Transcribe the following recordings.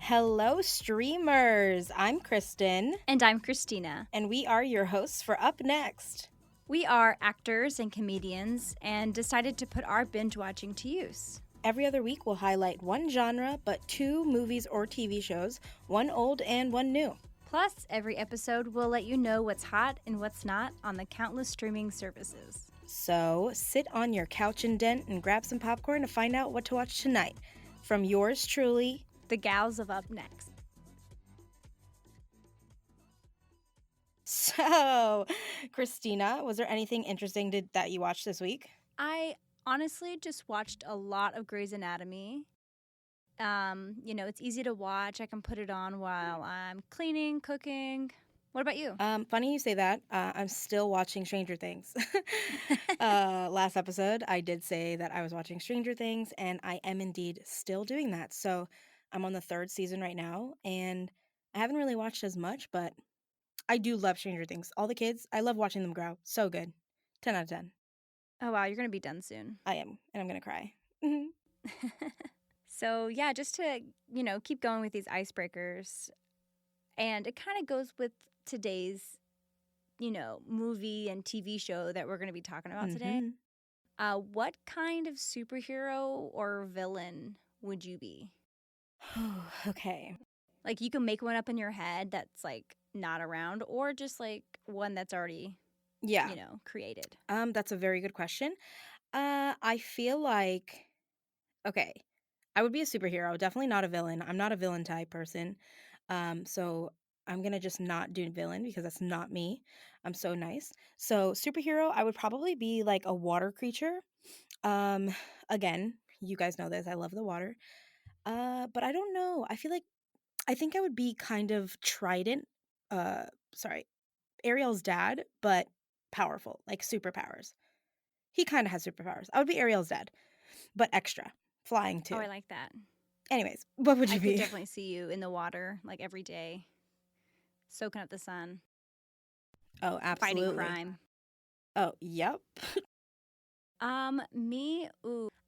Hello, streamers. I'm Kristen, And I'm Christina. and we are your hosts for Up Next. We are actors and comedians and decided to put our binge watching to use. Every other week, we'll highlight one genre, but 2 movies or TV shows, one old and one new. Plus, every episode will let you know what's hot and what's not on the countless streaming services. So sit on your couch and den and grab some popcorn to find out what to watch tonight. From yours truly, The gals of Up Next. So, Christina, was there anything interesting that you watched this week? I honestly just watched a lot of Grey's Anatomy. It's easy to watch. I can put it on while I'm cleaning, cooking. What about you? Funny you say that. I'm still watching Stranger Things. Last episode, I did say that I was watching Stranger Things, and I am indeed still doing that. So I'm on the 3rd season right now, and I haven't really watched as much, but I do love Stranger Things. All the kids, I love watching them grow. So good. 10 out of 10. Oh, wow, you're going to be done soon. I am, and I'm going to cry. So, yeah, just to, keep going with these icebreakers. And it kind of goes with today's, movie and TV show that we're going to be talking about today. What kind of superhero or villain would you be? Okay. Like, you can make one up in your head that's, like, not around, or just, like, one that's already, Yeah. created. That's a very good question. I feel like, okay, I would be a superhero, definitely not a villain. I'm not a villain type person. So I'm gonna just not do villain because that's not me. I'm so nice. So superhero, I would probably be like a water creature. Um, again, you guys know this. I love the water. But I don't know. I think I would be kind of Trident. Sorry, Ariel's dad, but powerful, like superpowers. He kind of has superpowers. I would be Ariel's dad, but extra, flying too. Oh, I like that. Anyways, what would you I be? could definitely see you in the water, like, every day, soaking up the sun, Oh, absolutely. fighting crime. Oh, yep.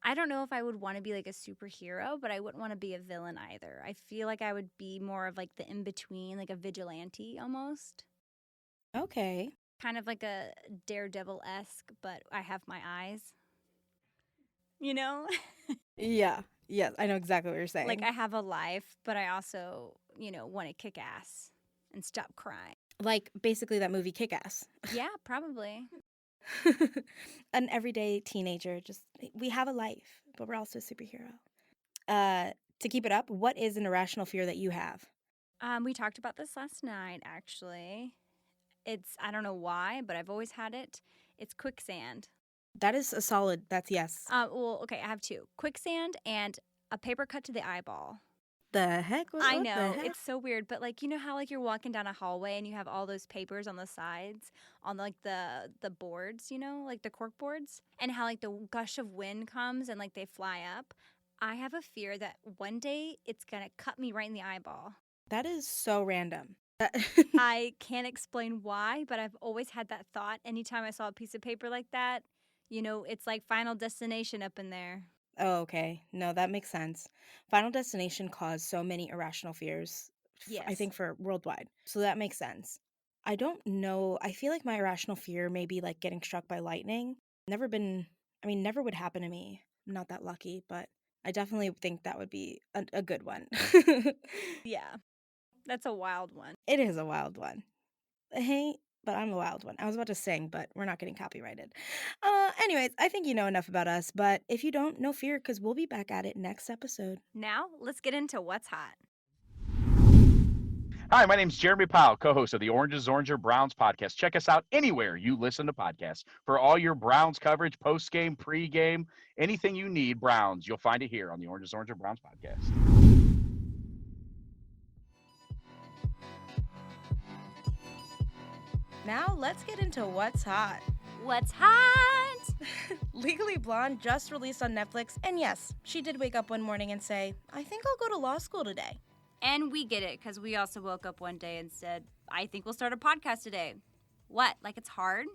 I don't know if I would want to be like a superhero, but I wouldn't want to be a villain either. I feel like I would be more of like the in-between, like a vigilante almost. Okay. Kind of like a Daredevil-esque, but I have my eyes. You know? Yeah. Yes, I know exactly what you're saying. Like I have a life, but I also, want to kick ass and stop crime. Like basically that movie Kick-Ass. Yeah, probably. An everyday teenager, just we have a life, but we're also a superhero. To keep it up, what is an irrational fear that you have? We talked about this last night, actually. I don't know why, but I've always had it. It's quicksand. That is a solid, that's yes. Okay, I have 2. Quicksand and a paper cut to the eyeball. The heck? What I the know, heck? it's so weird, but, like, you know how, like, you're walking down a hallway and you have all those papers on the sides on, like, the boards, like the cork boards? And how, like, the gush of wind comes and, like, they fly up? I have a fear that one day it's gonna cut me right in the eyeball. That is so random. I can't explain why, but I've always had that thought anytime I saw a piece of paper like that. It's like Final Destination up in there. Oh, okay. No, that makes sense. Final Destination caused so many irrational fears, I Yes. think, for worldwide. So that makes sense. I don't know. I feel like my irrational fear may be like getting struck by lightning. Never would happen to me. I'm not that lucky, but I definitely think that would be a good one. Yeah. That's a wild one. It is a wild one. Hey, but I'm a wild one. I was about to sing, but we're not getting copyrighted. Anyways, I think you know enough about us, but if you don't, no fear, because we'll be back at it next episode. Now, let's get into what's hot. Hi, my name's Jeremy Powell, co-host of the Oranges, Oranger, Browns podcast. Check us out anywhere you listen to podcasts. For all your Browns coverage, post-game, pre-game, anything you need Browns, you'll find it here on the Oranges, Oranger, Browns podcast. Now let's get into what's hot. What's hot? Legally Blonde just released on Netflix, and yes, she did wake up one morning and say, I think I'll go to law school today. And we get it, because we also woke up one day and said, I think we'll start a podcast today. What? Like it's hard?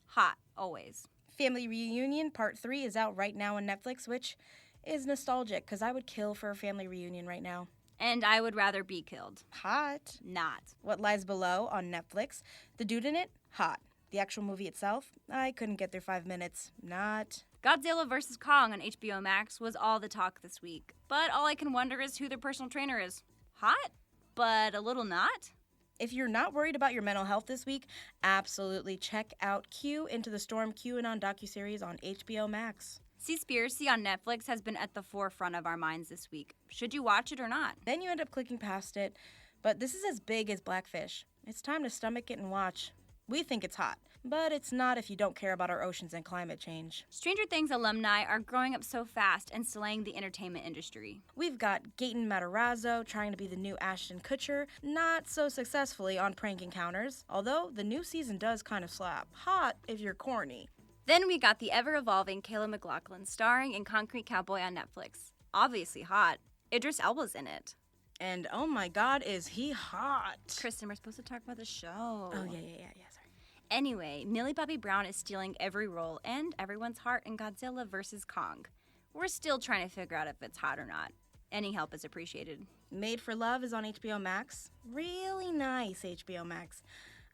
Hot, always. Family Reunion Part 3 is out right now on Netflix, which is nostalgic, because I would kill for a family reunion right now. And I would rather be killed. Hot. Not. What Lies Below on Netflix. The dude in it, hot. The actual movie itself, I couldn't get through 5 minutes. Not. Godzilla vs. Kong on HBO Max was all the talk this week. But all I can wonder is who their personal trainer is. Hot, but a little not. If you're not worried about your mental health this week, absolutely check out Q Into the Storm QAnon docuseries on HBO Max. Seaspiracy on Netflix has been at the forefront of our minds this week. Should you watch it or not? Then you end up clicking past it. But this is as big as Blackfish. It's time to stomach it and watch. We think it's hot, but it's not if you don't care about our oceans and climate change. Stranger Things alumni are growing up so fast and slaying the entertainment industry. We've got Gaten Matarazzo trying to be the new Ashton Kutcher, not so successfully on prank encounters, although the new season does kind of slap. Hot if you're corny. Then we got the ever-evolving Kayla MacLachlan starring in Concrete Cowboy on Netflix. Obviously hot. Idris Elba's in it. And oh my god, is he hot. Kristen, we're supposed to talk about the show. Oh, yeah, sorry. Anyway, Millie Bobby Brown is stealing every role and everyone's heart in Godzilla vs. Kong. We're still trying to figure out if it's hot or not. Any help is appreciated. Made for Love is on HBO Max. Really nice HBO Max.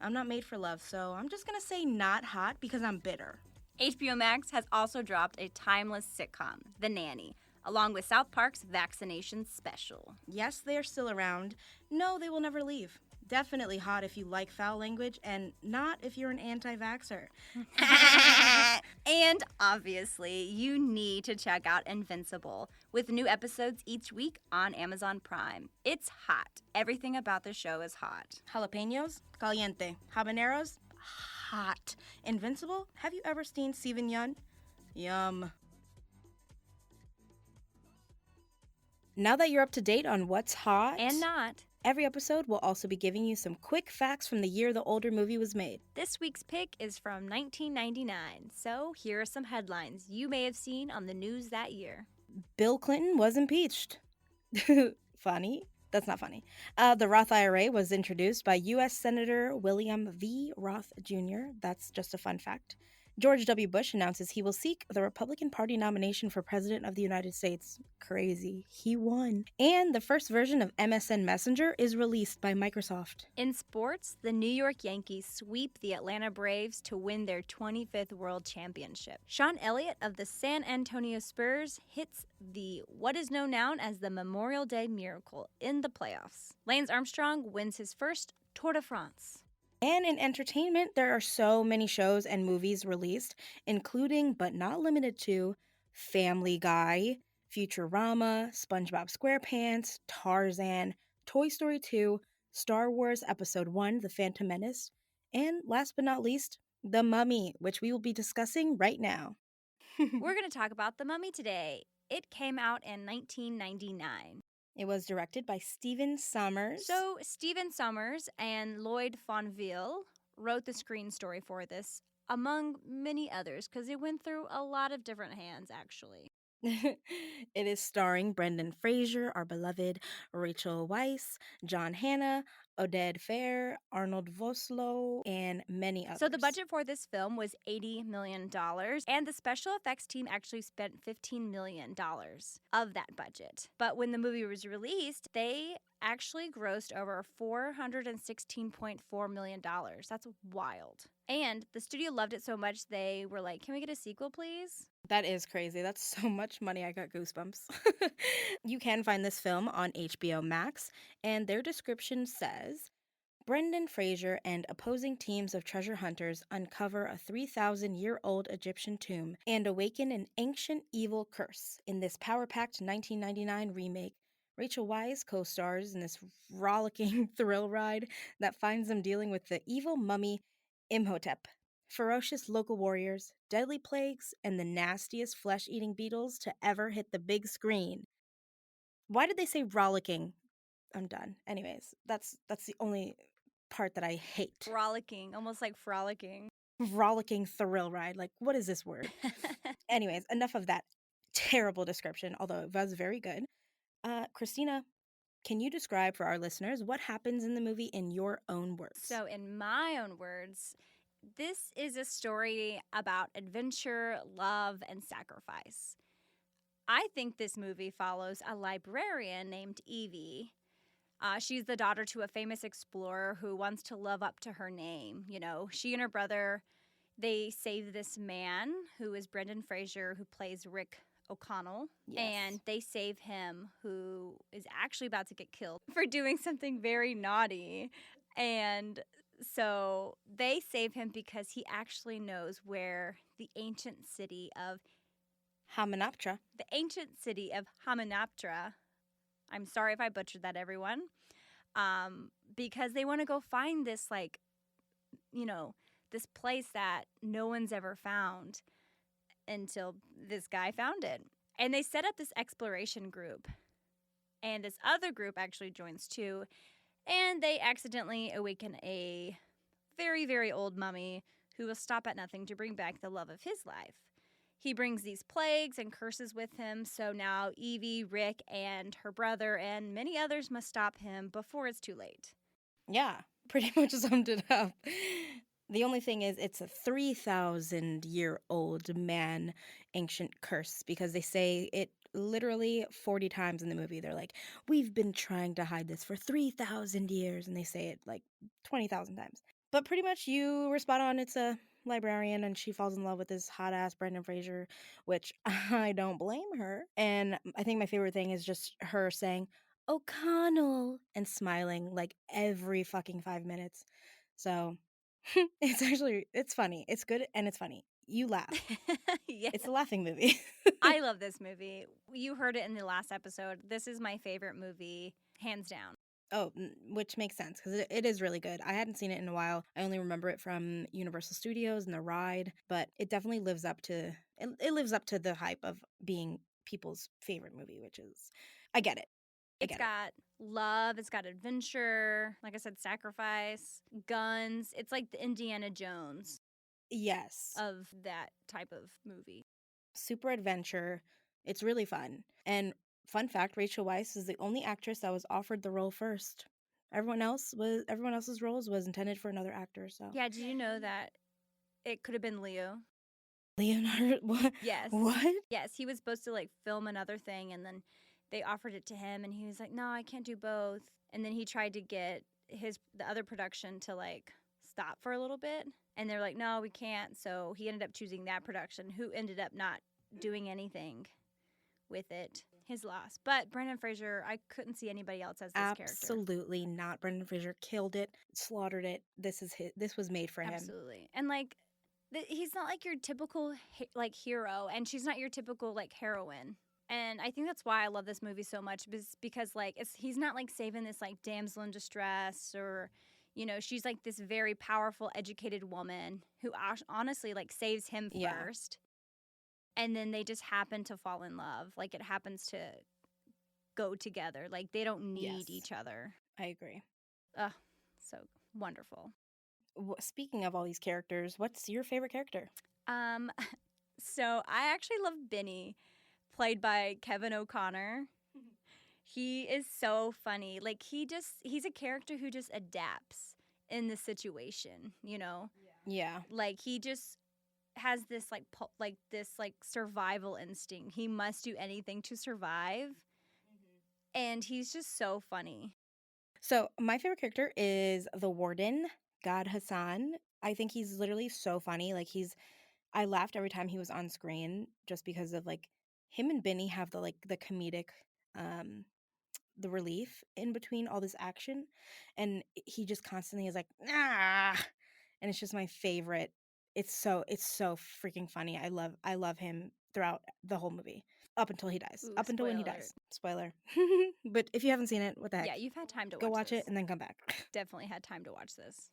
I'm not made for love, so I'm just gonna say not hot because I'm bitter. HBO Max has also dropped a timeless sitcom, The Nanny, along with South Park's Vaccination Special. Yes, they are still around. No, they will never leave. Definitely hot if you like foul language, and not if you're an anti-vaxxer. And obviously, you need to check out Invincible, with new episodes each week on Amazon Prime. It's hot. Everything about the show is hot. Jalapenos? Caliente. Habaneros? Hot. Invincible? Have you ever seen Steven Yeun? Yum. Now that you're up to date on what's hot And not. every episode will also be giving you some quick facts from the year the older movie was made. This week's pick is from 1999, so here are some headlines you may have seen on the news that year. Bill Clinton was impeached. Funny? That's not funny. The Roth IRA was introduced by U.S. Senator William V. Roth Jr. That's just a fun fact. George W. Bush announces he will seek the Republican Party nomination for President of the United States. Crazy. He won. And the first version of MSN Messenger is released by Microsoft. In sports, the New York Yankees sweep the Atlanta Braves to win their 25th World Championship. Sean Elliott of the San Antonio Spurs hits the what is known now as the Memorial Day Miracle in the playoffs. Lance Armstrong wins his first Tour de France. And in entertainment, there are so many shows and movies released, including but not limited to Family Guy, Futurama, SpongeBob SquarePants, Tarzan, Toy Story 2, Star Wars Episode 1, The Phantom Menace, and last but not least, The Mummy, which we will be discussing right now. We're going to talk about The Mummy today. It came out in 1999. It was directed by Stephen Sommers. So, Stephen Sommers and Lloyd Fonville wrote the screen story for this, among many others, because it went through a lot of different hands, actually. It is starring Brendan Fraser, our beloved, Rachel Weisz, John Hannah, Oded Fair, Arnold Vosloo, and many others. So the budget for this film was $80 million, and the special effects team actually spent $15 million of that budget. But when the movie was released, they actually grossed over $416.4 million. That's wild. And the studio loved it so much, they were like, can we get a sequel, please? That is crazy. That's so much money. I got goosebumps. You can find this film on HBO Max, and their description says, Brendan Fraser and opposing teams of treasure hunters uncover a 3,000-year-old Egyptian tomb and awaken an ancient evil curse. In this power-packed 1999 remake, Rachel Weisz co-stars in this rollicking thrill ride that finds them dealing with the evil mummy Imhotep, ferocious local warriors, deadly plagues, and the nastiest flesh-eating beetles to ever hit the big screen. Why did they say rollicking? I'm done. Anyways, that's the only part that I hate. Frolicking, almost like frolicking. Rollicking thrill ride. Like, what is this word? Anyways, enough of that terrible description, although it was very good. Christina, can you describe for our listeners what happens in the movie in your own words? So, in my own words, this is a story about adventure, love, and sacrifice. I think this movie follows a librarian named Evie. She's the daughter to a famous explorer who wants to live up to her name. You know, she and her brother, they save this man who is Brendan Fraser, who plays Rick O'Connell. Yes. And they save him, who is actually about to get killed for doing something very naughty. And so they save him because he actually knows where the ancient city of Hamanoptera. Hamunaptra. I'm sorry if I butchered that, everyone. Because they want to go find this, like, you know, this place that no one's ever found until this guy found it. And they set up this exploration group. And this other group actually joins too. And they accidentally awaken a very, very old mummy who will stop at nothing to bring back the love of his life. He brings these plagues and curses with him, so now Evie, Rick, and her brother, and many others must stop him before it's too late. Yeah, pretty much summed it up. The only thing is, it's a 3,000-year-old man ancient curse because they say it literally 40 times in the movie. They're like, we've been trying to hide this for 3,000 years. And they say it like 20,000 times. But pretty much you were spot on. It's a librarian and she falls in love with this hot ass Brendan Fraser, which I don't blame her. And I think my favorite thing is just her saying, O'Connell, and smiling like every fucking 5 minutes. So it's funny. It's good and it's funny. You laugh. Yeah. It's a laughing movie. I love this movie. You heard it in the last episode. This is my favorite movie, hands down. Oh, which makes sense because it is really good. I hadn't seen it in a while. I only remember it from Universal Studios and the ride, but it definitely lives up to it lives up to the hype of being people's favorite movie, which is I get it. It's got love, it's got adventure, like I said, sacrifice, guns. It's like the Indiana Jones Yes. of that type of movie. Super adventure. It's really fun. And fun fact, Rachel Weisz is the only actress that was offered the role first. Everyone else's roles was intended for another actor, so. Yeah, did you know that it could have been Leo? Leonardo what? Yes. What? Yes, he was supposed to like film another thing and then they offered it to him and he was like, "No, I can't do both." And then he tried to get the other production to like stop for a little bit and they're like, "No, we can't." So he ended up choosing that production who ended up not doing anything with it. His loss. But Brendan Fraser, I couldn't see anybody else as this character. Absolutely not. Brendan Fraser killed it, slaughtered it. This was made for him. Absolutely. And like he's not like your typical like hero and she's not your typical like heroine. And I think that's why I love this movie so much because like he's not like saving this like damsel in distress or you know, she's like this very powerful educated woman who honestly like saves him first. And then they just happen to fall in love. Like it happens to go together. Like they don't need each other. I agree. Ugh, so wonderful. Speaking of all these characters, what's your favorite character? So I actually love Benny, played by Kevin O'Connor. He is so funny. Like he's a character who just adapts in the situation, you know? Yeah. Like he just has this like survival instinct. He must do anything to survive. And he's just so funny. So my favorite character is the warden, God Hassan. I think he's literally so funny. Like I laughed every time he was on screen just because of like him and Benny have the comedic the relief in between all this action, and he just constantly is like ah, and it's just my favorite. It's so freaking funny. I love him throughout the whole movie up until he dies. Ooh, up until when he spoiler. dies. Spoiler. But if you haven't seen it, what the heck? Yeah, you've had time to go watch this. it and then come back. Definitely had time to watch this.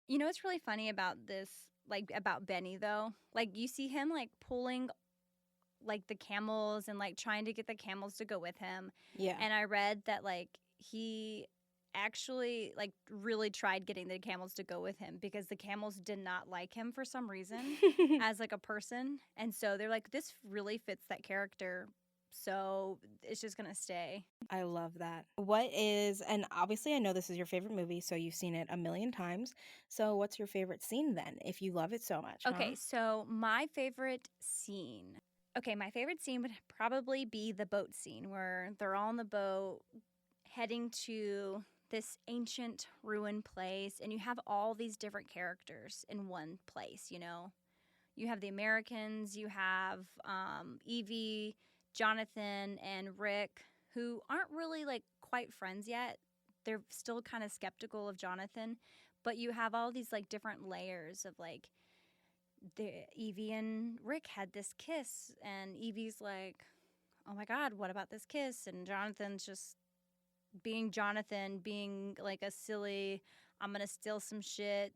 You know what's really funny about this, like about Benny though? Like you see him like pulling like the camels and like trying to get the camels to go with him. Yeah. And I read that like he actually like really tried getting the camels to go with him because the camels did not like him for some reason as like a person. And so they're like, this really fits that character. So it's just going to stay. I love that. What is, and obviously I know this is your favorite movie, so you've seen it a million times. So what's your favorite scene then, if you love it so much? Okay, so my favorite scene. Okay, my favorite scene would probably be the boat scene where they're all on the boat heading to this ancient ruin place, and you have all these different characters in one place, you know? You have the Americans, you have Evie, Jonathan, and Rick, who aren't really like quite friends yet. They're still kind of skeptical of Jonathan, but you have all these like different layers of like Evie and Rick had this kiss, and Evie's like, "Oh my God, what about this kiss?" And Jonathan's just being Jonathan, being like a silly, I'm gonna steal some shit,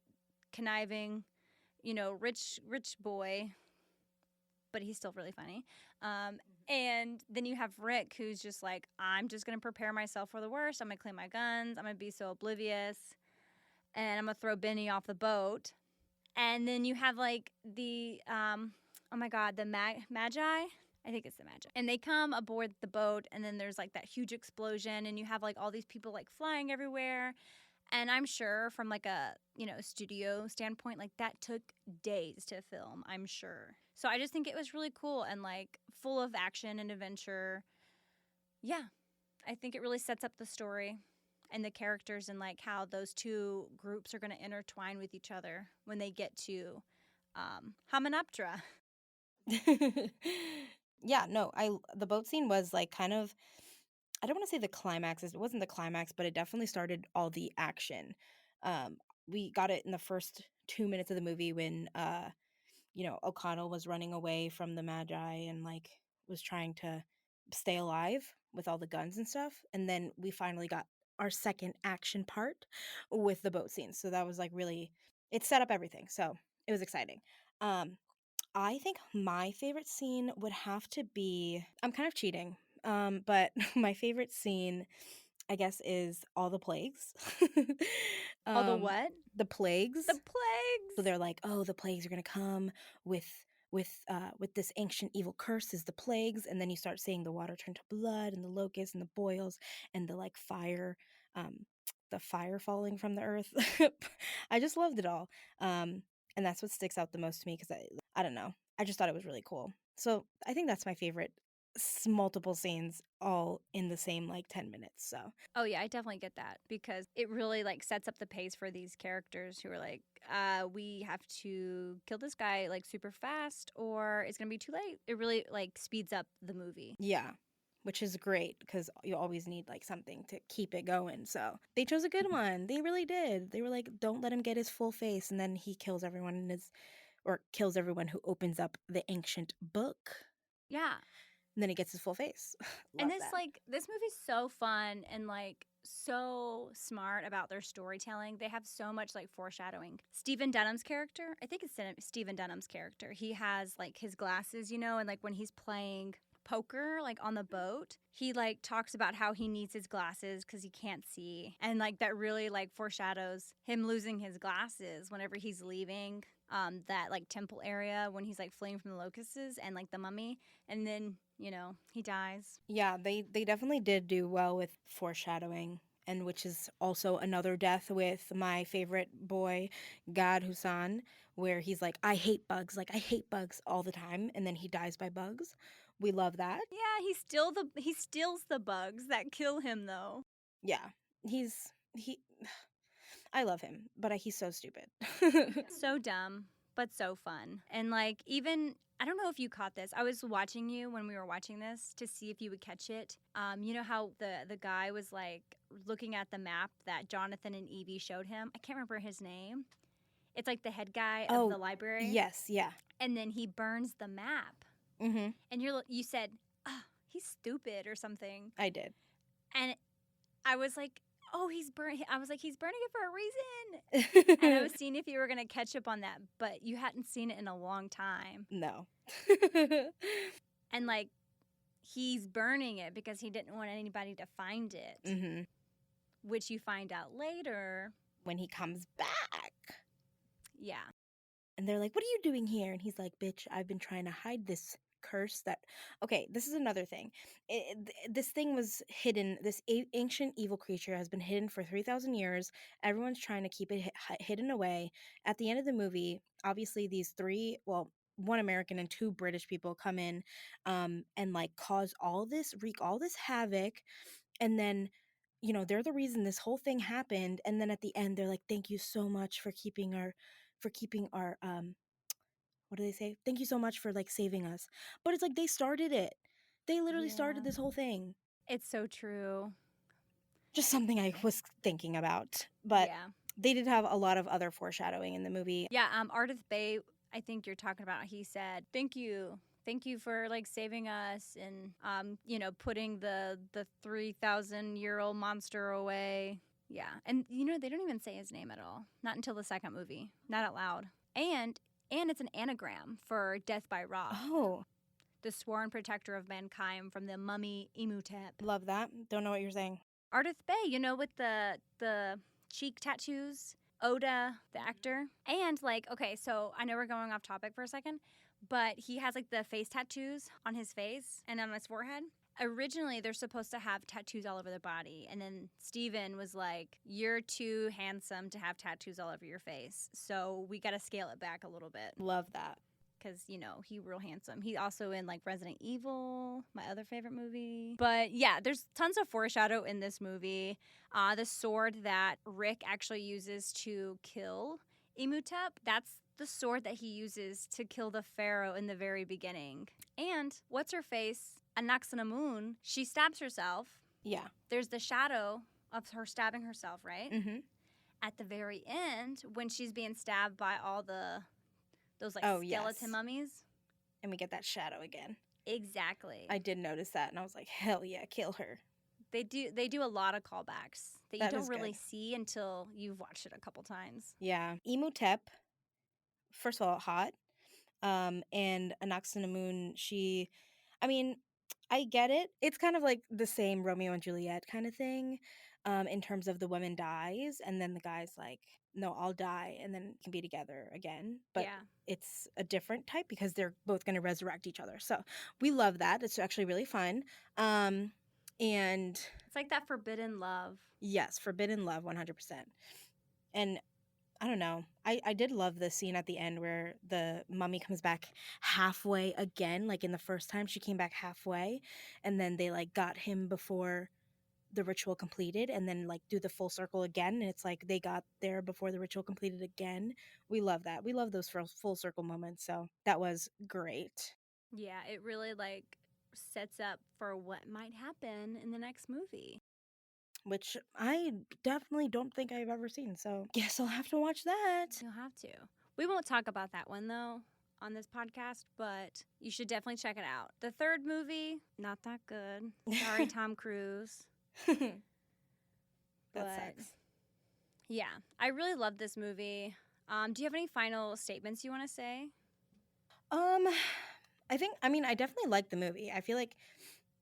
conniving, rich boy, but he's still really funny. And then you have Rick, who's just like, I'm just gonna prepare myself for the worst. I'm gonna clean my guns. I'm gonna be so oblivious, and I'm gonna throw Benny off the boat. And then you have like oh my God, the Magi. I think it's the Magi. And they come aboard the boat, and then there's like that huge explosion, and you have like all these people like flying everywhere. And I'm sure from like a, studio standpoint, like that took days to film, I'm sure. So I just think it was really cool and like full of action and adventure. Yeah, I think it really sets up the story and the characters and like how those two groups are going to intertwine with each other when they get to Hamanoptera. Yeah, no, the boat scene was like kind of, I don't want to say the climax. It wasn't the climax, but it definitely started all the action. Um, we got it in the first 2 minutes of the movie when O'Connell was running away from the Magi and like was trying to stay alive with all the guns and stuff. And then we finally got our second action part with the boat scene. So that was like really, it set up everything. So it was exciting. Um, I think my favorite scene would have to be, I'm kind of cheating, but my favorite scene, I guess, is all the plagues. All the um, what? the The plagues. So plagues. they're like, "Oh, the plagues are gonna come with with this ancient evil curse is the plagues," and then you start seeing the water turn to blood and the locusts and the boils and the like fire, um, the fire falling from the earth. I just loved it all, and that's what sticks out the most to me because I don't know, I just thought it was really cool. So I think that's my favorite. Multiple scenes all in the same like 10 minutes. So Oh yeah, I definitely get that because it really like sets up the pace for these characters who are like, we have to kill this guy like super fast or it's gonna be too late. It really like speeds up the movie. yeah, which is great because you always need like something to keep it going. So they chose a good one. They really did. They were like, don't let him get his full face, and then he kills everyone in his, or kills everyone who opens up the ancient book, Yeah. and then he gets his full face. And Love that. this movie's so fun and like so smart about their storytelling. They have so much like foreshadowing. Stephen Dunham's character, I think it's Stephen Dunham's character. He has like his glasses, and like when he's playing poker like on the boat, he like talks about how he needs his glasses cuz he can't see. And like that really like foreshadows him losing his glasses whenever he's leaving that like temple area when he's like fleeing from the locusts and like the mummy, and then he dies. Yeah, they definitely did do well with foreshadowing, and which is also another death with my favorite boy, Gad Husan, where he's like, I hate bugs all the time, and then he dies by bugs. We love that. Yeah, he steals the bugs that kill him though. Yeah, he. I love him, but he's so stupid. So dumb, but so fun. And like even I don't know if you caught this. I was watching you when we were watching this to see if you would catch it. You know how the guy was like looking at the map that Jonathan and Evie showed him. I can't remember his name. It's like the head guy of the Oh, library, yes, yeah. and then he burns the map. Mhm. And you said, "Oh, he's stupid" or something. I did. And I was like, "Oh, I was like, he's burning it for a reason." And I was seeing if you were gonna catch up on that, but you hadn't seen it in a long time. No. And like, he's burning it because he didn't want anybody to find it, Mhm. which you find out later. When he comes back. Yeah. And they're like, "What are you doing here?" And he's like, "Bitch, I've been trying to hide this curse that." Okay, this is another thing. This thing was hidden. This ancient evil creature has been hidden for 3,000 years. Everyone's trying to keep it hidden away. At the end of the movie, obviously, these three, well, one American and two British people come in, and like wreak all this havoc, and then they're the reason this whole thing happened, and then at the end they're like, thank you so much for keeping our what do they say? Thank you so much for like saving us. But it's like they started it. They literally started Yeah. this whole thing. It's so true. Just something I was thinking about. But Yeah. they did have a lot of other foreshadowing in the movie. Yeah, Ardith Bay, I think you're talking about, he said, "Thank you. Thank you for like saving us and putting the 3,000-year-old monster away." Yeah. And they don't even say his name at all. Not until the second movie. Not out loud. And it's an anagram for Death by Ra, Oh, the sworn protector of mankind from the mummy Imhotep. love that. Don't know what you're saying. Ardith Bay, with the cheek tattoos, Oda, the actor. And like, okay, so I know we're going off topic for a second, but he has like the face tattoos on his face and on his forehead. Originally, they're supposed to have tattoos all over their body. And then Steven was like, "You're too handsome to have tattoos all over your face. So we got to scale it back a little bit." Love that. Because, he real handsome. He also in, like, Resident Evil, my other favorite movie. But, yeah, there's tons of foreshadow in this movie. The sword that Rick actually uses to kill Imhotep, that's the sword that he uses to kill the pharaoh in the very beginning. And what's-her-face, Anaxinamun, she stabs herself. Yeah. There's the shadow of her stabbing herself, right? Mm-hmm. At the very end, when she's being stabbed by all those like Oh, skeleton yes. mummies. And we get that shadow again. Exactly. I did notice that, and I was like, hell yeah, kill her. They do a lot of callbacks that you That don't is really good. see until you've watched it a couple times. Yeah. Imhotep, first of all, hot. And Anaxinamun, I get it. It's kind of like the same Romeo and Juliet kind of thing, in terms of the woman dies, and then the guy's like, no, I'll die, and then can be together again. But Yeah. it's a different type because they're both going to resurrect each other. So we love that. It's actually really fun. And It's like that forbidden love. yes, forbidden love, 100%. And I don't know. I did love the scene at the end where the mummy comes back halfway again. Like in the first time, she came back halfway, and then they like got him before the ritual completed, and then like do the full circle again. And it's like they got there before the ritual completed again. We love that. We love those full circle moments. So that was great. Yeah, it really like sets up for what might happen in the next movie. Which I definitely don't think I've ever seen. So guess I'll have to watch that. You'll have to. We won't talk about that one though on this podcast, but you should definitely check it out. The third movie, not that good. Sorry, Tom Cruise. That But sucks. yeah, I really love this movie. Do you have any final statements you want to say? I definitely like the movie. I feel like,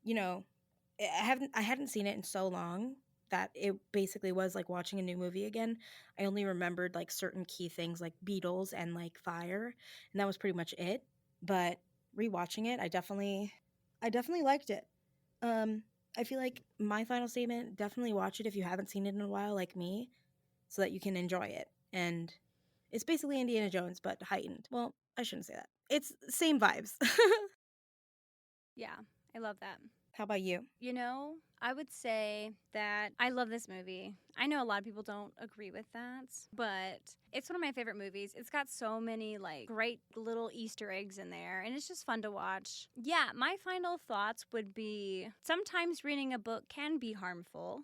I hadn't seen it in so long that it basically was like watching a new movie again. I only remembered like certain key things like Beatles and like fire, and that was pretty much it. But rewatching it, I definitely liked it. I feel like my final statement, definitely watch it if you haven't seen it in a while like me, so that you can enjoy it. And it's basically Indiana Jones but heightened. Well, I shouldn't say that. It's same vibes. Yeah, I love that. How about you? I would say that I love this movie. I know a lot of people don't agree with that, but it's one of my favorite movies. It's got so many like great little Easter eggs in there, and it's just fun to watch. Yeah, my final thoughts would be sometimes reading a book can be harmful,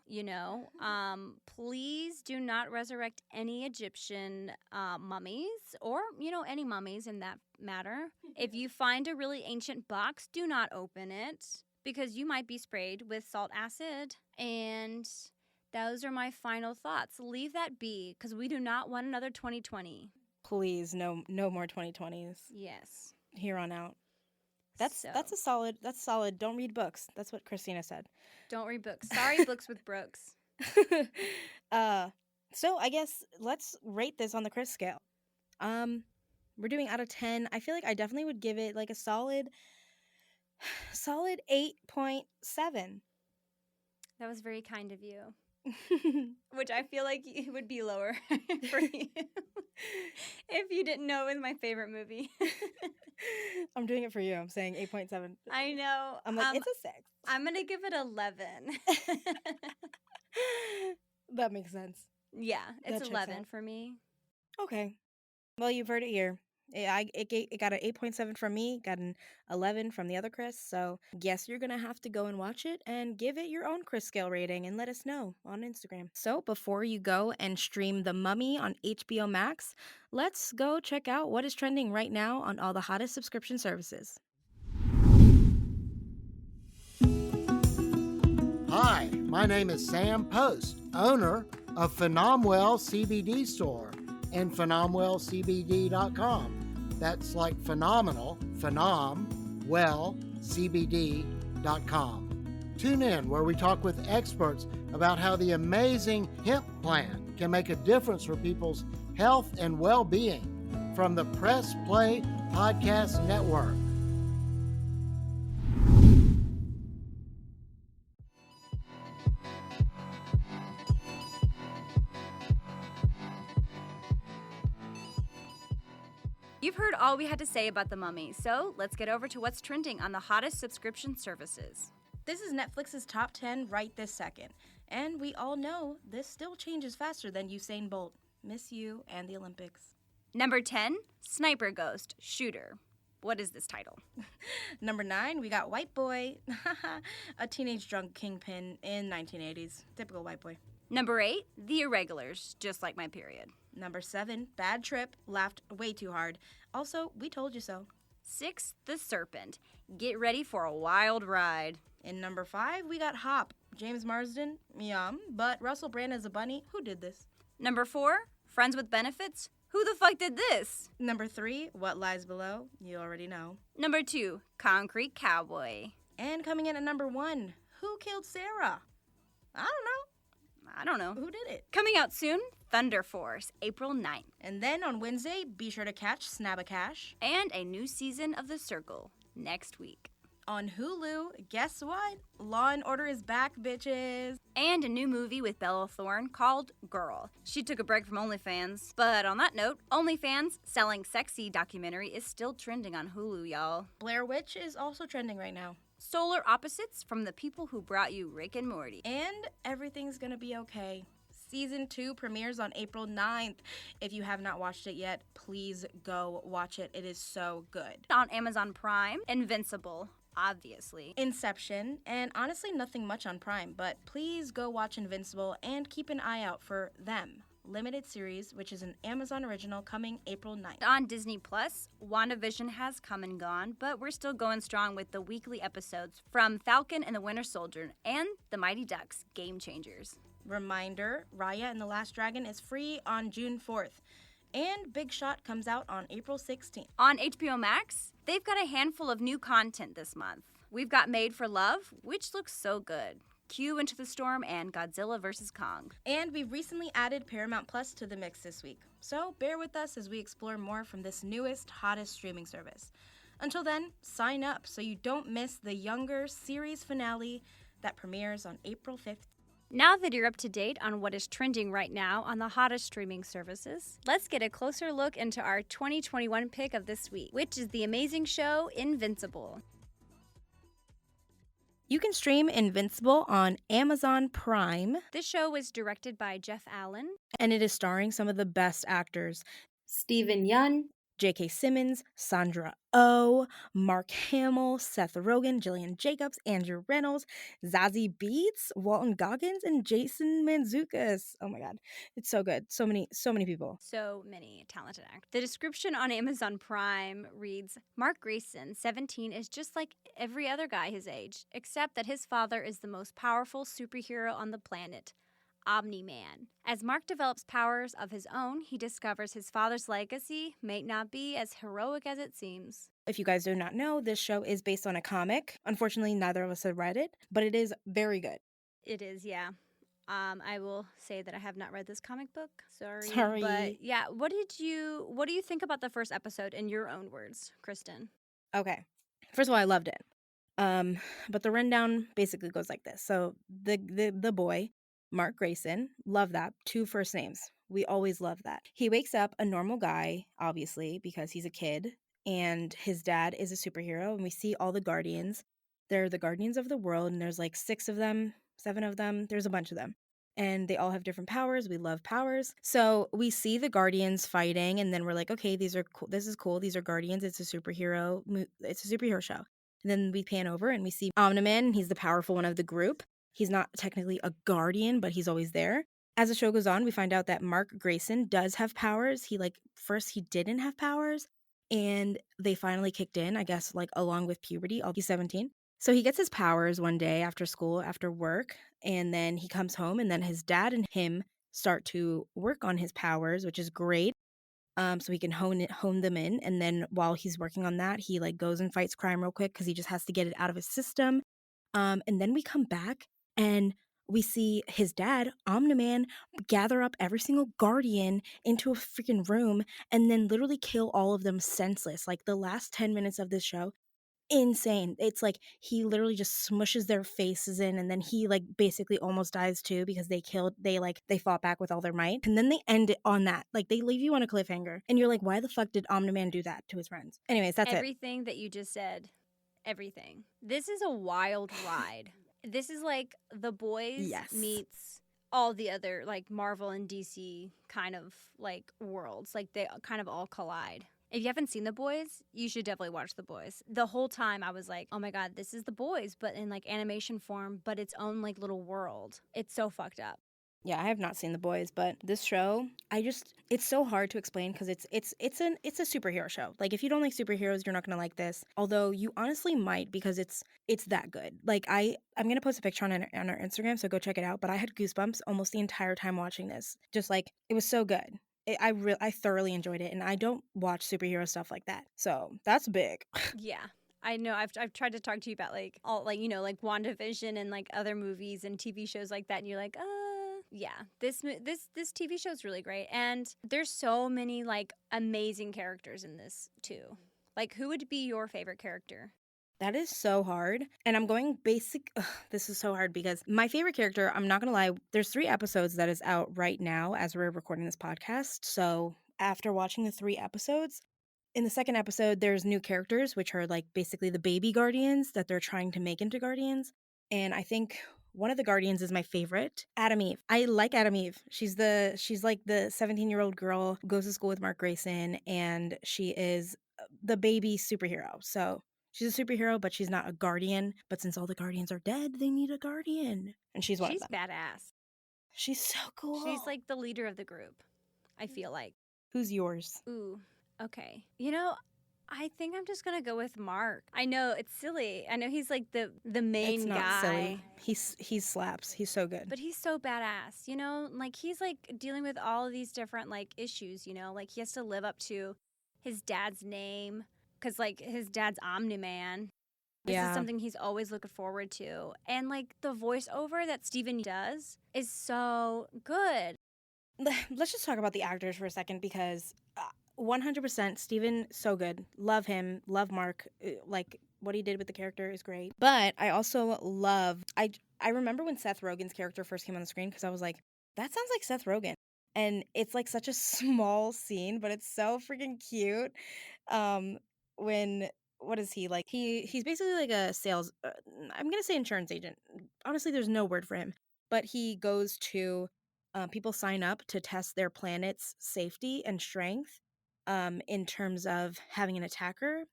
Please do not resurrect any Egyptian mummies or, any mummies in that matter. If you find a really ancient box, do not open it, because you might be sprayed with salt acid. And those are my final thoughts. Leave that be, because we do not want another 2020. Please, no more 2020s Yes. here on out. That's solid. Don't read books. That's what Christina said. Don't read books. Sorry, Books with Brooks. So I guess let's rate this on the Chris scale. We're doing out of 10. I feel like I definitely would give it like a solid 8.7. That was very kind of you. Which I feel like it would be lower for you. If you didn't know, it was my favorite movie. I'm doing it for you. I'm saying 8.7. I know. I'm like, it's a 6. I'm gonna give it 11. That makes sense. Yeah, it's That checks 11 out. for me. Okay. Well, you've heard it here. It got an 8.7 from me, got an 11 from the other Chris. So, guess you're going to have to go and watch it and give it your own Chris scale rating and let us know on Instagram. So, before you go and stream The Mummy on HBO Max, let's go check out what is trending right now on all the hottest subscription services. Hi, my name is Sam Post, owner of Phenomenal CBD Store and PhenomenalCBD.com. That's like phenomenal, CBD.com. Tune in where we talk with experts about how the amazing hemp plant can make a difference for people's health and well-being from the Press Play Podcast Network. You've heard all we had to say about The Mummy, so let's get over to what's trending on the hottest subscription services. This is Netflix's top 10 right this second. And we all know this still changes faster than Usain Bolt. Miss you and the Olympics. Number 10, Sniper Ghost Shooter. What is this title? Number 9, we got White Boy, a teenage drunk kingpin in 1980s. Typical white boy. Number 8, The Irregulars, just like my period. Number 7, Bad Trip, laughed way too hard. Also, we told you so. 6, The Serpent. Get ready for a wild ride. In number 5, we got Hop, James Marsden, yum, but Russell Brand as a bunny. Who did this? Number 4, Friends with Benefits. Who the fuck did this? Number 3, What Lies Below. You already know. Number 2, Concrete Cowboy. And coming in at number 1, Who Killed Sarah? I don't know. Who did it? Coming out soon, Thunder Force, April 9th. And then on Wednesday, be sure to catch Snabba-Cash. And a new season of The Circle next week. On Hulu, guess what? Law and Order is back, bitches. And a new movie with Bella Thorne called Girl. She took a break from OnlyFans. But on that note, OnlyFans Selling Sexy documentary is still trending on Hulu, y'all. Blair Witch is also trending right now. Solar Opposites from the people who brought you Rick and Morty. And Everything's Gonna Be Okay. Season 2 premieres on April 9th. If you have not watched it yet, please go watch it. It is so good. On Amazon Prime, Invincible, obviously. Inception, and honestly nothing much on Prime, but please go watch Invincible and keep an eye out for Them, limited series, which is an Amazon original coming April 9th. On Disney Plus, WandaVision has come and gone, but we're still going strong with the weekly episodes from Falcon and the Winter Soldier and The Mighty Ducks Game Changers. Reminder, Raya and the Last Dragon is free on June 4th. And Big Shot comes out on April 16th. On HBO Max, they've got a handful of new content this month. We've got Made for Love, which looks so good. Q Into the Storm and Godzilla vs. Kong. And we've recently added Paramount Plus to the mix this week. So bear with us as we explore more from this newest, hottest streaming service. Until then, sign up so you don't miss the Younger series finale that premieres on April 5th. Now that you're up to date on what is trending right now on the hottest streaming services, let's get a closer look into our 2021 pick of this week, which is the amazing show Invincible. You can stream Invincible on Amazon Prime. This show was directed by Jeff Allen, And it is starring some of the best actors. Steven Yeun, J.K. Simmons, Sandra Oh, Mark Hamill, Seth Rogen, Jillian Jacobs, Andrew Reynolds, Zazie Beetz, Walton Goggins, and Jason Mantzoukas. Oh my god, it's so good. So many people. so many talented actors. The description on Amazon Prime reads, Mark Grayson, 17, is just like every other guy his age, except that his father is the most powerful superhero on the planet. Omni-Man. As Mark develops powers of his own, he discovers his father's legacy may not be as heroic as it seems. If you guys do not know, this show is based on a comic. Unfortunately, neither of us have read it, but it is very good. It is, yeah. I will say that I have not read this comic book. Sorry. Sorry. But yeah, what do you think about the first episode in your own words, Kristen? Okay. First of all, I loved it. But the rundown basically goes like this. So the boy, Mark Grayson, love that, 2 first names. We always love that. He wakes up a normal guy, obviously, because he's a kid, and his dad is a superhero, and we see all the Guardians. They're the Guardians of the world, and there's like 6 of them, 7 of them, there's a bunch of them. And they all have different powers. We love powers. So we see the Guardians fighting, and then we're like, okay, these are cool. This is cool. These are Guardians. It's a superhero. It's a superhero show. And then we pan over and we see Omni-Man. He's the powerful one of the group. He's not technically a guardian, but he's always there. As the show goes on, we find out that Mark Grayson does have powers. He first he didn't have powers, and they finally kicked in, I guess, like along with puberty. He's 17. So he gets his powers one day after school, after work, and then he comes home, and then his dad and him start to work on his powers, which is great. So he can hone them in. And then while he's working on that, he like goes and fights crime real quick because he just has to get it out of his system. And then we come back and we see his dad, Omni-Man, gather up every single Guardian into a freaking room and then literally kill all of them senseless. Like the last 10 minutes of this show, insane. It's like he literally just smushes their faces in, and then he like basically almost dies too because they fought back with all their might. And then they end it on that. Like they leave you on a cliffhanger. And you're like, why the fuck did Omni-Man do that to his friends? Anyways, that's it. Everything that you just said, everything. This is a wild ride. This is like The Boys Yes. meets all the other like Marvel and DC kind of like worlds. Like they kind of all collide. If you haven't seen The Boys, you should definitely watch The Boys. The whole time I was like, oh my God, this is The Boys, but in like animation form, but its own like little world. It's so fucked up. Yeah, I have not seen The Boys, but this show, it's so hard to explain because it's a superhero show. Like if you don't like superheroes, you're not gonna like this. Although you honestly might because it's that good. Like I'm gonna post a picture on our Instagram, so go check it out. But I had goosebumps almost the entire time watching this. Just like it was so good. I thoroughly enjoyed it, and I don't watch superhero stuff like that, so that's big. Yeah. I know I've tried to talk to you about like all like like WandaVision and like other movies and TV shows like that, and you're like, yeah, this TV show is really great, and there's so many like amazing characters in this too. Like, who would be your favorite character? That is so hard. And I'm going basic. Ugh, this is so hard because my favorite character, I'm not going to lie, there's 3 episodes that is out right now as we're recording this podcast. So after watching the 3 episodes, in the second episode, there's new characters, which are like basically the baby guardians that they're trying to make into guardians. And I think one of the guardians is my favorite, Adam Eve. I like Adam Eve. She's like the 17-year-old girl who goes to school with Mark Grayson, and she is the baby superhero. So she's a superhero, but she's not a guardian. But since all the guardians are dead, they need a guardian. And she's one of them. Badass. She's so cool. She's like the leader of the group, I feel like. Who's yours? Ooh, okay. I think I'm just gonna go with Mark. I know it's silly. I know he's like the main It's not guy. silly. He slaps. He's so good. But he's so badass, like he's like dealing with all of these different like issues, like he has to live up to his dad's name because like his dad's Omni-Man. This is something he's always looking forward to. And like the voiceover that Steven does is so good. Let's just talk about the actors for a second because 100% Steven, so good. Love him. Love Mark. Like what he did with the character is great. But I also love, I remember when Seth Rogen's character first came on the screen because I was like, that sounds like Seth Rogen. And it's like such a small scene, but it's so freaking cute. What is he like? He's basically like a sales. I'm gonna say insurance agent. Honestly, there's no word for him. But he goes to people sign up to test their planet's safety and strength in terms of having an attacker.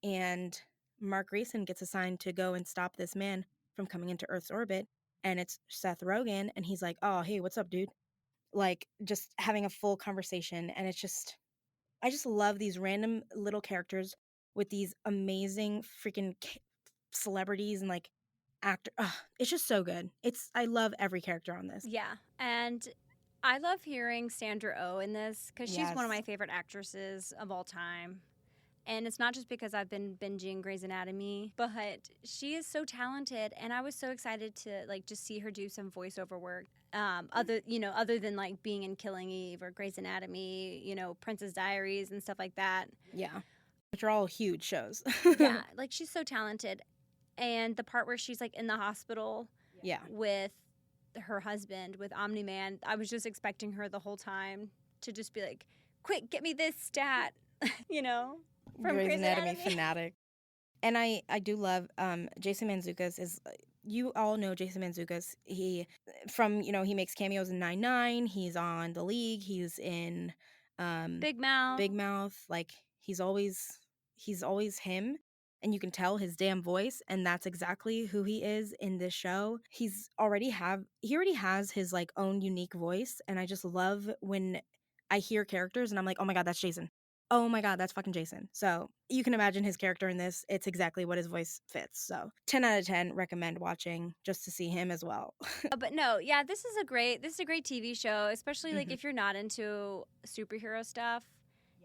And Mark Grayson gets assigned to go and stop this man from coming into Earth's orbit. And it's Seth Rogen, and he's like, "Oh, hey, what's up, dude?" Like just having a full conversation, and I just love these random little characters with these amazing freaking celebrities and like actor. It's just so good. I love every character on this. Yeah, and I love hearing Sandra Oh in this because she's one of my favorite actresses of all time. And it's not just because I've been binging Grey's Anatomy, but she is so talented, and I was so excited to like just see her do some voiceover work. Other than like being in Killing Eve or Grey's Anatomy, Princess Diaries and stuff like that. Yeah, which are all huge shows. Yeah, like she's so talented, and the part where she's like in the hospital, yeah, with her husband with Omni-Man, I was just expecting her the whole time to just be like, quick, get me this stat, you know, from Grey's Grey's Anatomy Anatomy. fanatic. And I do love Jason Mantzoukas is you all know Jason Mantzoukas. He from he makes cameos in 9-9. He's on The League. He's in Big Mouth. Big Mouth. Like he's always him, and you can tell his damn voice, and that's exactly who he is in this show. He already has his like own unique voice, and I just love when I hear characters and I'm like, oh my god, that's Jason. Oh my god, that's fucking Jason. So you can imagine his character in this. It's exactly what his voice fits. So 10 out of 10, recommend watching just to see him as well. But no, yeah, this is a great TV show, especially like Mhm. if you're not into superhero stuff.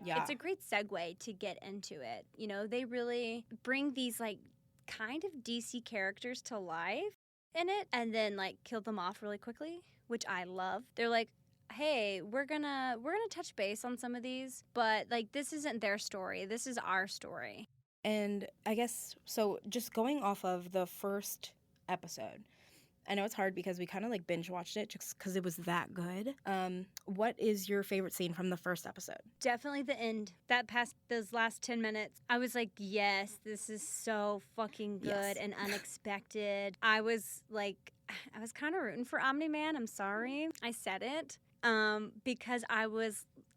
Yeah. It's a great segue to get into it. You know, they really bring these like kind of DC characters to life in it and then like kill them off really quickly, which I love. They're like, hey, we're gonna touch base on some of these, but like this isn't their story. This is our story. And I guess, so just going off of the first episode, I know it's hard because we kind of like binge watched it just because it was that good. What is your favorite scene from the first episode? Definitely the end. That past those last 10 minutes, I was like, yes, this is so fucking good Yes. and unexpected. I was kind of rooting for Omni-Man. I'm sorry I said it. Because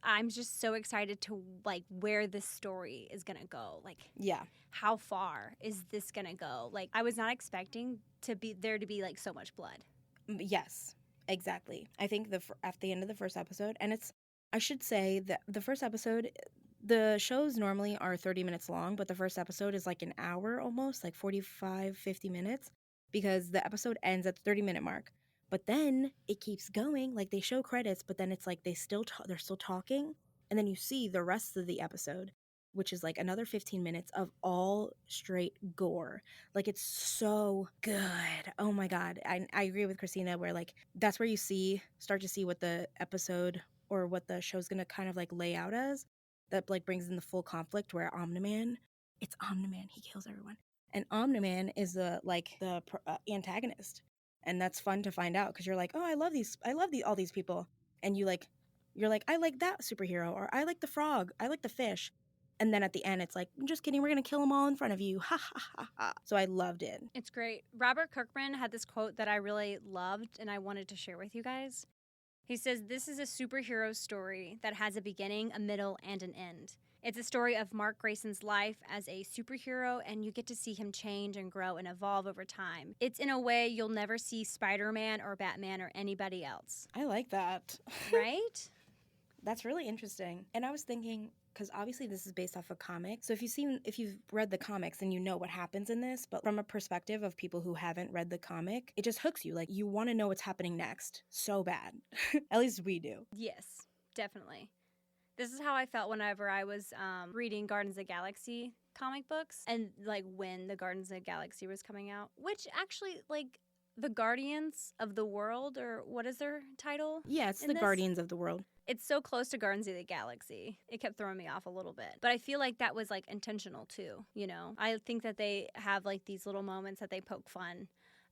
I'm just so excited to like where this story is gonna go. Like, Yeah. how far is this gonna go? Like, I was not expecting to be like so much blood. Yes, exactly. I think at the end of the first episode, and I should say that the first episode, the shows normally are 30 minutes long, but the first episode is like an hour almost, like 45, 50 minutes, because the episode ends at the 30-minute mark. But then it keeps going, like they show credits, but then it's like they're still talking, and then you see the rest of the episode, which is like another 15 minutes of all straight gore. Like it's so good. Oh my god. I agree with Christina where like that's where you start to see what the episode or what the show's gonna kind of like lay out as. That like brings in the full conflict where it's Omni-Man, he kills everyone. And Omni-Man is the antagonist. And that's fun to find out because you're like, oh, I love all these people. And you're like, I like that superhero, or I like the frog, I like the fish. And then at the end, it's like, I'm just kidding, we're going to kill them all in front of you. Ha ha ha ha. So I loved it. It's great. Robert Kirkman had this quote that I really loved and I wanted to share with you guys. He says, this is a superhero story that has a beginning, a middle, and an end. It's a story of Mark Grayson's life as a superhero, and you get to see him change and grow and evolve over time. It's in a way you'll never see Spider-Man or Batman or anybody else. I like that. Right? That's really interesting. And I was thinking, because obviously this is based off a comic. So if you've read the comics, then you know what happens in this. But from a perspective of people who haven't read the comic, it just hooks you. Like you want to know what's happening next so bad. At least we do. Yes, definitely. This is how I felt whenever I was reading Guardians of the Galaxy comic books and like when the Guardians of the Galaxy was coming out, which actually like the Guardians of the World, or what is their title? Yeah, it's in the this? Guardians of the World. It's so close to Guardians of the Galaxy. It kept throwing me off a little bit. But I feel like that was like intentional too, you know? I think that they have like these little moments that they poke fun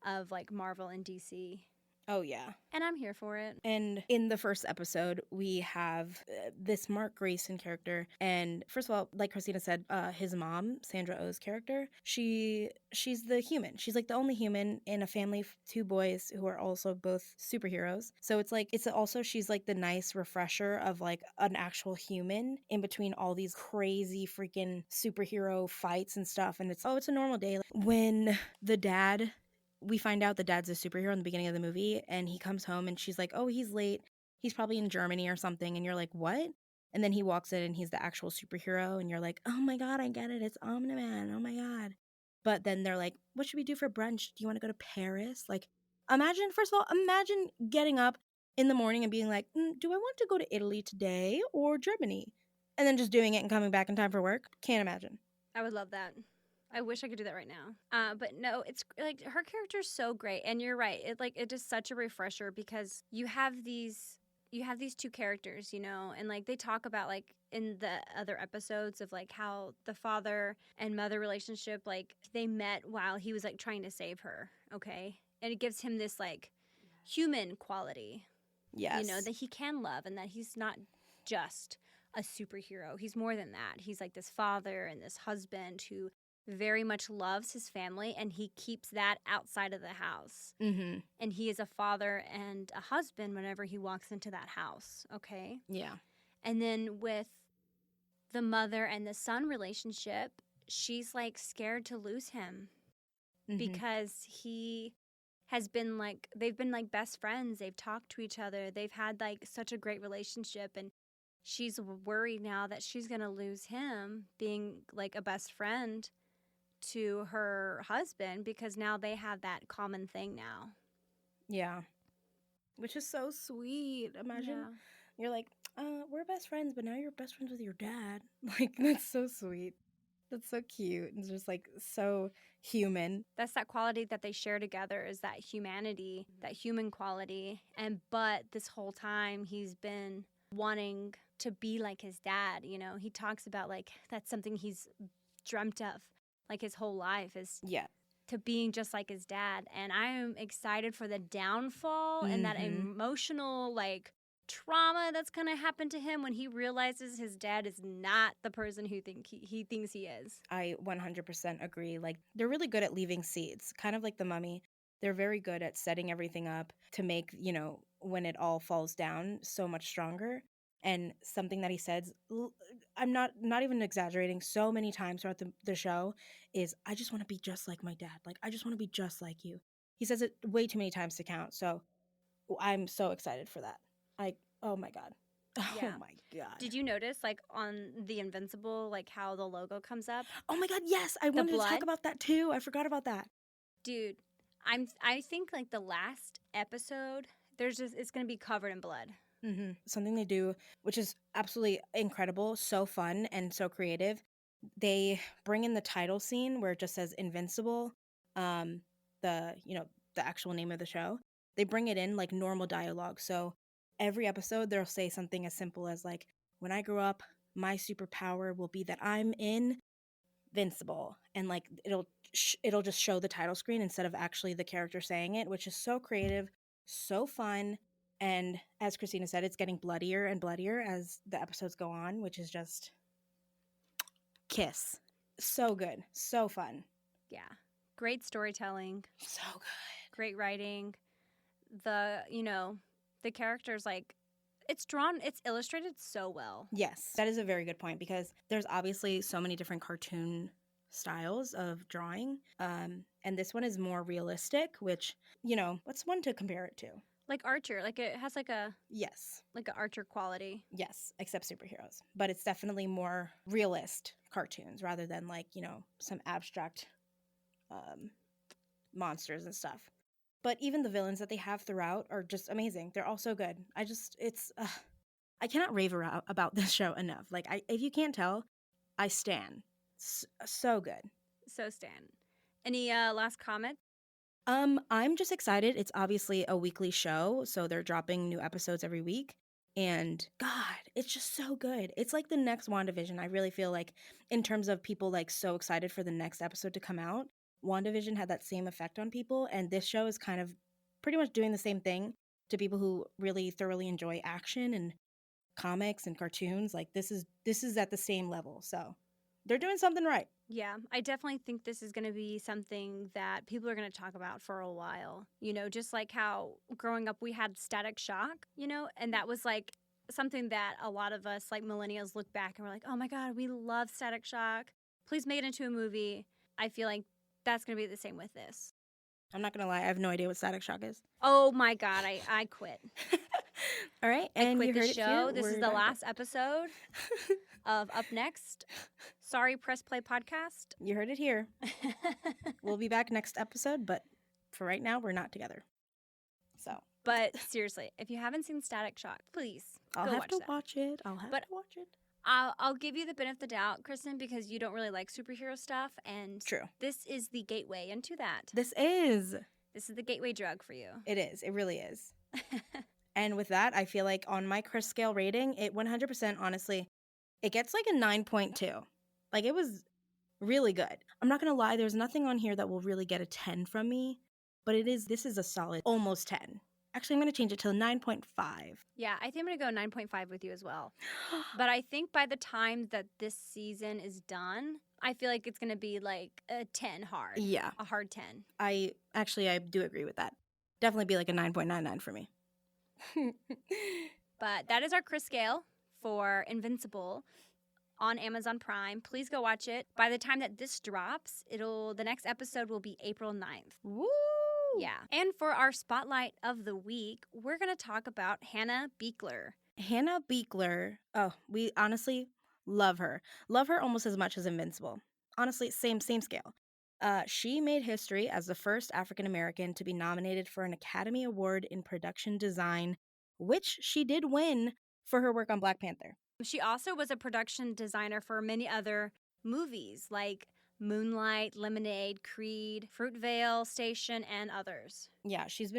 of like Marvel and DC. Oh, yeah. And I'm here for it. And in the first episode, we have this Mark Grayson character. And first of all, like Christina said, his mom, Sandra Oh's character, she's the human. She's like the only human in a family of two boys who are also both superheroes. So it's like, she's like the nice refresher of like an actual human in between all these crazy freaking superhero fights and stuff. And it's a normal day. When we find out the dad's a superhero in the beginning of the movie, and he comes home and she's like, oh, he's late. He's probably in Germany or something. And you're like, what? And then he walks in and he's the actual superhero. And you're like, oh my God, I get it. It's Omni-Man. Oh my God. But then they're like, what should we do for brunch? Do you want to go to Paris? Like, first of all, imagine getting up in the morning and being like, do I want to go to Italy today or Germany? And then just doing it and coming back in time for work. Can't imagine. I would love that. I wish I could do that right now. But no, it's like her character's so great, and you're right. It is such a refresher because you have these two characters, you know, and like they talk about like in the other episodes of like how the father and mother relationship, like they met while he was like trying to save her, okay, and it gives him this like human quality. Yes. You know, that he can love and that he's not just a superhero. He's more than that. He's like this father and this husband who very much loves his family, and he keeps that outside of the house. Mm-hmm. And he is a father and a husband whenever he walks into that house, okay? Yeah. And then with the mother and the son relationship, she's like scared to lose him Mm-hmm. because he has been like, they've been like best friends. They've talked to each other. They've had like such a great relationship. And she's worried now that she's going to lose him being like a best friend to her husband, because now they have that common thing now. Yeah. Which is so sweet. Imagine you're like, we're best friends, but now you're best friends with your dad. Like, that's so sweet. That's so cute. It's just like so human. That's that quality that they share together, is that humanity, that human quality. But this whole time he's been wanting to be like his dad. You know, he talks about like that's something he's dreamt of like his whole life, is Yeah. to being just like his dad. And I am excited for the downfall and that emotional like trauma that's going to happen to him when he realizes his dad is not the person who he thinks he is. I 100% agree. Like, they're really good at leaving seeds, kind of like the Mummy. They're very good at setting everything up to make, you know, when it all falls down, so much stronger. And something that he says, I'm not even exaggerating, so many times throughout the show, is, I just want to be just like my dad. Like, I just want to be just like you. He says it way too many times to count. So I'm so excited for that. Like, oh my God. Yeah. Oh my God. Did you notice like on the Invincible, like how the logo comes up? Oh my God, yes. I wanted to blood? talk about that too. I forgot about that. Dude, I think like the last episode, it's going to be covered in blood. Mm-hmm. Something they do, which is absolutely incredible, so fun and so creative. They bring in the title scene where it just says Invincible, the actual name of the show. They bring it in like normal dialogue. So every episode they'll say something as simple as like, when I grow up, my superpower will be that I'm invincible, and like it'll just show the title screen instead of actually the character saying it, which is so creative, so fun. And as Christina said, it's getting bloodier and bloodier as the episodes go on, which is just kiss. So good. So fun. Yeah. Great storytelling. So good. Great writing. The characters, like, it's illustrated so well. Yes, that is a very good point, because there's obviously so many different cartoon styles of drawing. And this one is more realistic, which, what's one to compare it to? Like Archer, like it has like a Yes. like an Archer quality. Yes, except superheroes. But it's definitely more realist cartoons rather than like, some abstract monsters and stuff. But even the villains that they have throughout are just amazing. They're all so good. I cannot rave about this show enough. Like, if you can't tell, I stan. So good. So Stan. Any last comments? I'm just excited. It's obviously a weekly show, so they're dropping new episodes every week. And God, it's just so good. It's like the next WandaVision. I really feel like, in terms of people like so excited for the next episode to come out, WandaVision had that same effect on people, and this show is kind of pretty much doing the same thing to people who really thoroughly enjoy action and comics and cartoons. Like, this is at the same level. So they're doing something right. Yeah, I definitely think this is going to be something that people are going to talk about for a while. Just like how growing up we had Static Shock, and that was like something that a lot of us like millennials look back and we're like, oh my God, we love Static Shock. Please make it into a movie. I feel like that's going to be the same with this. I'm not going to lie. I have no idea what Static Shock is. Oh my God, I quit. All right. I And quit you the heard it show. here. This is the last episode of Up Next. Sorry, Press Play Podcast. You heard it here. We'll be back next episode, but for right now, we're not together. So. But seriously, if you haven't seen Static Shock, please I'll go have watch to that. watch it. I'll have to watch it. I'll give you the benefit of the doubt, Kristen, because you don't really like superhero stuff, and True. This is the gateway into that. This is the gateway drug for you. It is. It really is. And with that, I feel like on my Chris scale rating, it 100%, honestly, it gets like a 9.2. Like, it was really good. I'm not going to lie. There's nothing on here that will really get a 10 from me, but this is a solid almost 10. Actually, I'm going to change it to 9.5. Yeah, I think I'm going to go 9.5 with you as well. But I think by the time that this season is done, I feel like it's going to be like a 10 hard. Yeah. A hard 10. I do agree with that. Definitely be like a 9.99 for me. But that is our Chris scale for Invincible on Amazon Prime. Please go watch it. By the time that this drops, the next episode will be April 9th. Woo! Yeah. And for our spotlight of the week, we're going to talk about Hannah Beachler. Hannah Beachler. Oh, we honestly love her. Love her almost as much as Invincible. Honestly, same scale. She made history as the first African American to be nominated for an Academy Award in production design, which she did win for her work on Black Panther. She also was a production designer for many other movies like Moonlight, Lemonade, Creed, Fruitvale Station, and others. Yeah, she's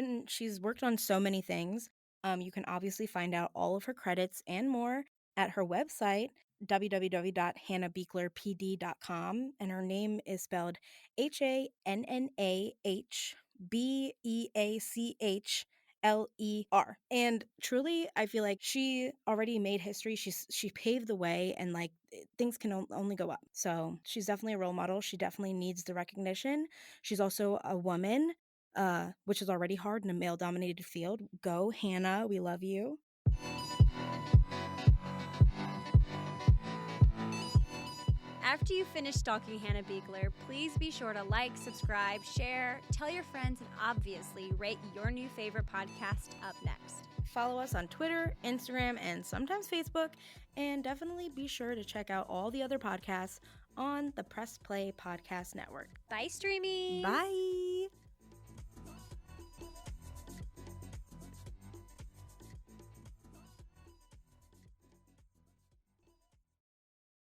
worked on so many things. You can obviously find out all of her credits and more at her website, www.hannahbeachlerpd.com, and her name is spelled HANNAHBEACHLER. And truly, I feel like she already made history. She paved the way, and like things can only go up. So she's definitely a role model. She definitely needs the recognition. She's also a woman, which is already hard in a male-dominated field. Go, Hannah. We love you. After you finish stalking Hannah Beachler, please be sure to like, subscribe, share, tell your friends, and obviously rate your new favorite podcast up next. Follow us on Twitter, Instagram, and sometimes Facebook, and definitely be sure to check out all the other podcasts on the Press Play Podcast Network. Bye, Streamies! Bye!